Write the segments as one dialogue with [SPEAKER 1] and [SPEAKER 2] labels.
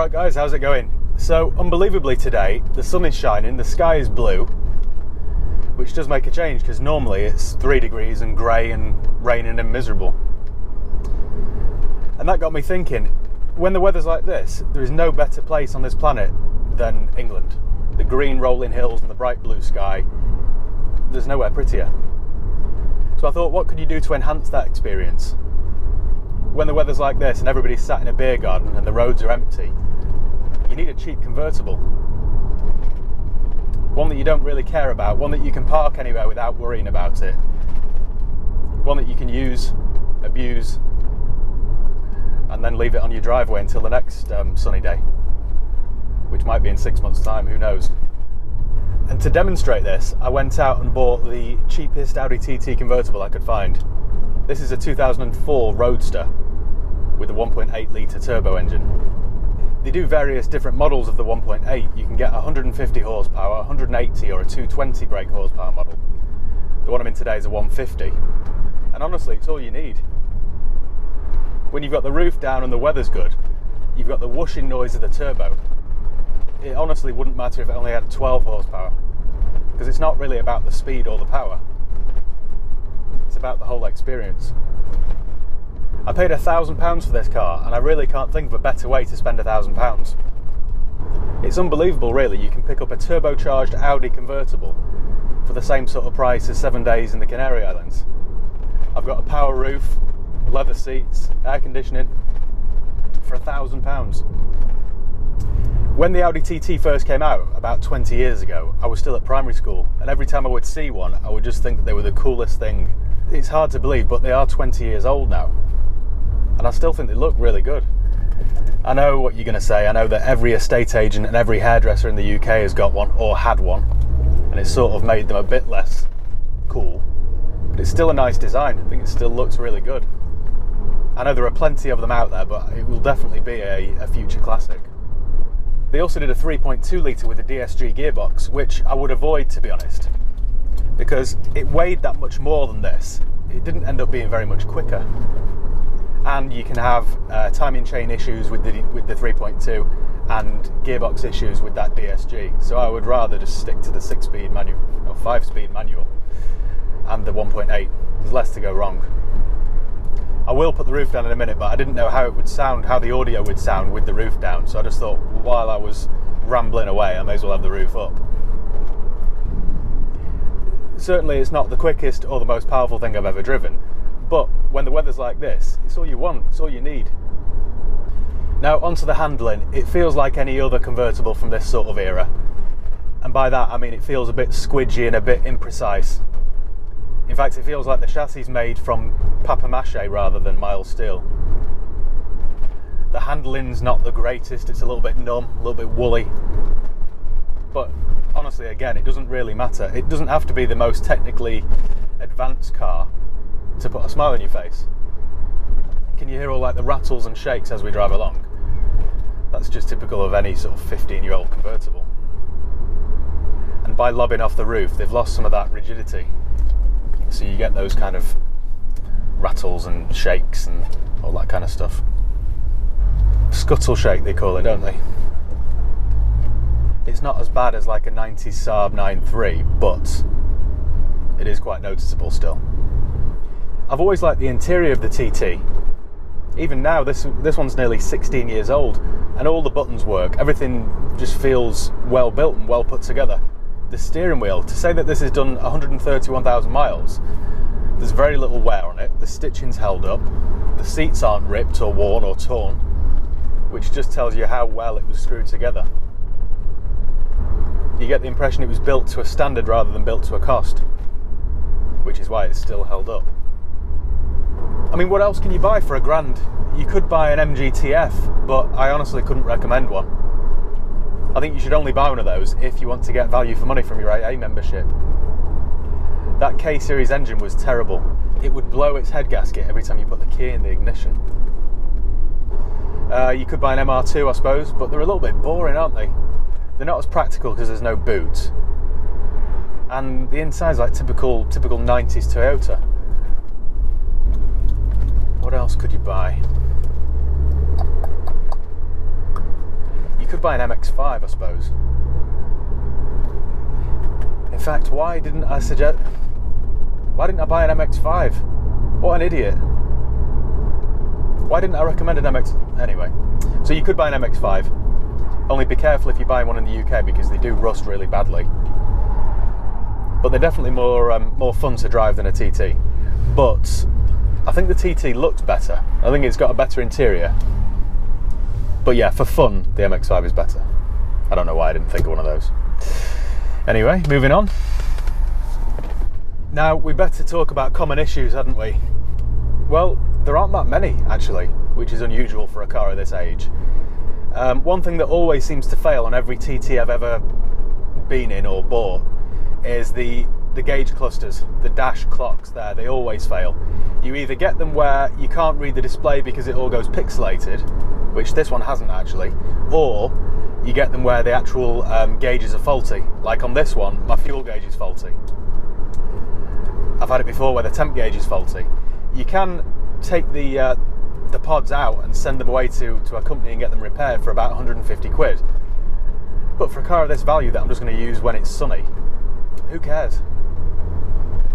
[SPEAKER 1] Alright guys, how's it going? So, unbelievably today, the sun is shining, the sky is blue, which does make a change because normally it's 3 degrees and grey and raining and miserable. And that got me thinking, when the weather's like this, there is no better place on this planet than England. The green rolling hills and the bright blue sky, there's nowhere prettier. So I thought, what could you do to enhance that experience? When the weather's like this and everybody's sat in a beer garden and the roads are empty, you need a cheap convertible. One that you don't really care about, one that you can park anywhere without worrying about it. One that you can use, abuse, and then leave it on your driveway until the next sunny day, which might be in 6 months' time, who knows. And to demonstrate this, I went out and bought the cheapest Audi TT convertible I could find. This is a 2004 Roadster with a 1.8 litre turbo engine. They do various different models of the 1.8. You can get 150 horsepower, 180 or a 220 brake horsepower model. The one I'm in today is a 150. And honestly, it's all you need. When you've got the roof down and the weather's good, you've got the whooshing noise of the turbo. It honestly wouldn't matter if it only had 12 horsepower, because it's not really about the speed or the power. It's about the whole experience. I paid £1,000 for this car, and I really can't think of a better way to spend £1,000. It's unbelievable, really. You can pick up a turbocharged Audi convertible for the same sort of price as 7 days in the Canary Islands. I've got a power roof, leather seats, air conditioning for £1,000. When the Audi TT first came out, about 20 years ago, I was still at primary school, and every time I would see one, I would just think that they were the coolest thing. It's hard to believe, but they are 20 years old now, and I still think they look really good. I know what you're going to say. I know that every estate agent and every hairdresser in the UK has got one, or had one, and it's sort of made them a bit less cool, but it's still a nice design. I think it still looks really good. I know there are plenty of them out there, but it will definitely be a future classic. They also did a 3.2 litre with a DSG gearbox, which I would avoid, to be honest, because it weighed that much more than this. It didn't end up being very much quicker, and you can have timing chain issues with the 3.2 and gearbox issues with that DSG. So I would rather just stick to the 6-speed manual or 5-speed manual and the 1.8. There's less to go wrong. I will put the roof down in a minute, but I didn't know how it would sound, how the audio would sound with the roof down. So I just thought, while I was rambling away, I may as well have the roof up. Certainly it's not the quickest or the most powerful thing I've ever driven, but when the weather's like this, it's all you want, it's all you need. Now onto the handling. It feels like any other convertible from this sort of era. And by that I mean it feels a bit squidgy and a bit imprecise. In fact, it feels like the chassis is made from papier-mâché rather than mild steel. The handling's not the greatest, it's a little bit numb, a little bit woolly. But honestly, again, it doesn't really matter. It doesn't have to be the most technically advanced car to put a smile on your face. Can you hear all like the rattles and shakes as we drive along? That's just typical of any sort of 15-year-old convertible. And by lobbing off the roof, they've lost some of that rigidity. So you get those kind of rattles and shakes and all that kind of stuff. Scuttle shake they call it, don't they? It's not as bad as like a 90s Saab 9.3, but it is quite noticeable still. I've always liked the interior of the TT. Even now, this one's nearly 16 years old, and all the buttons work. Everything just feels well built and well put together. The steering wheel, to say that this has done 131,000 miles, there's very little wear on it. The stitching's held up. The seats aren't ripped or worn or torn, which just tells you how well it was screwed together. You get the impression it was built to a standard rather than built to a cost, which is why it's still held up. I mean, what else can you buy for £1,000? You could buy an MGTF, but I honestly couldn't recommend one. I think you should only buy one of those if you want to get value for money from your AA membership. That K-Series engine was terrible. It would blow its head gasket every time you put the key in the ignition. You could buy an MR2, I suppose, but they're a little bit boring, aren't they? They're not as practical because there's no boot. And the inside's like typical 90s Toyota. What else could you buy? could buy an MX-5, I suppose. In fact, why didn't I buy an MX-5? What an idiot. Why didn't I recommend an MX... Anyway, so you could buy an MX-5. Only be careful if you buy one in the UK because they do rust really badly. But they're definitely more fun to drive than a TT. But I think the TT looks better. I think it's got a better interior. But yeah, for fun, the MX-5 is better. I don't know why I didn't think of one of those. Anyway, moving on. Now, we better talk about common issues, hadn't we? Well, there aren't that many, actually, which is unusual for a car of this age. One thing that always seems to fail on every TT I've ever been in or bought is the gauge clusters, the dash clocks there. They always fail. You either get them where you can't read the display because it all goes pixelated, which this one hasn't actually, or you get them where the actual gauges are faulty. Like on this one, my fuel gauge is faulty. I've had it before where the temp gauge is faulty. You can take the pods out and send them away to a company and get them repaired for about 150 quid. But for a car of this value that I'm just going to use when it's sunny, who cares?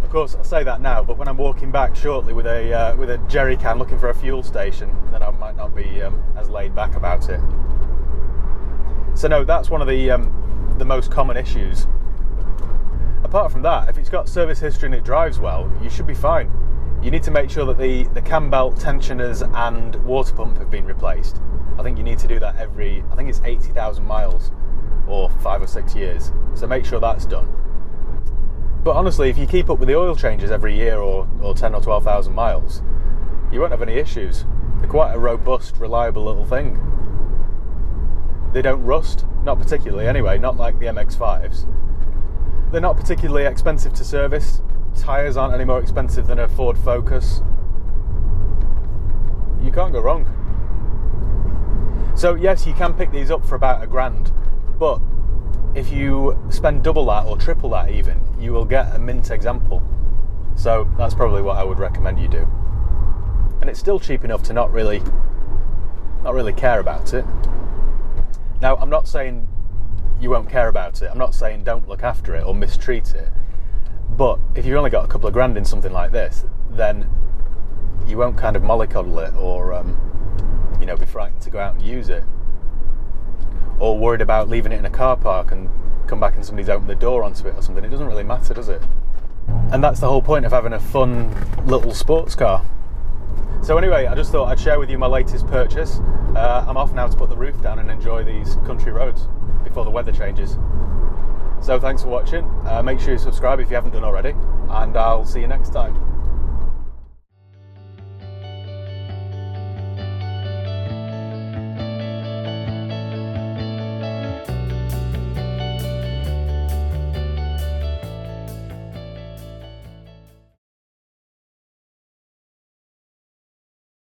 [SPEAKER 1] Of course, I say that now, but when I'm walking back shortly with a jerry can looking for a fuel station, then I might not be as laid back about it. So no, that's one of the most common issues. Apart from that, if it's got service history and it drives well, you should be fine. You need to make sure that the cam belt, tensioners and water pump have been replaced. I think you need to do that every, I think it's 80,000 miles or 5 or 6 years. So make sure that's done. But honestly, if you keep up with the oil changes every year or 10 or 12,000 miles, you won't have any issues. They're quite a robust, reliable little thing. They don't rust, not particularly anyway, not like the MX-5s. They're not particularly expensive to service. Tyres aren't any more expensive than a Ford Focus. You can't go wrong. So yes, you can pick these up for about £1,000, but if you spend double that or triple that even, you will get a mint example. So that's probably what I would recommend you do. And it's still cheap enough to not really care about it. Now, I'm not saying you won't care about it. I'm not saying don't look after it or mistreat it. But if you've only got a couple of grand in something like this, then you won't kind of mollycoddle it or, be frightened to go out and use it. Or worried about leaving it in a car park and come back and somebody's opened the door onto it or something. It doesn't really matter, does it? And that's the whole point of having a fun little sports car. So anyway, I just thought I'd share with you my latest purchase. I'm off now to put the roof down and enjoy these country roads before the weather changes. So thanks for watching. Make sure you subscribe if you haven't done already, and I'll see you next time.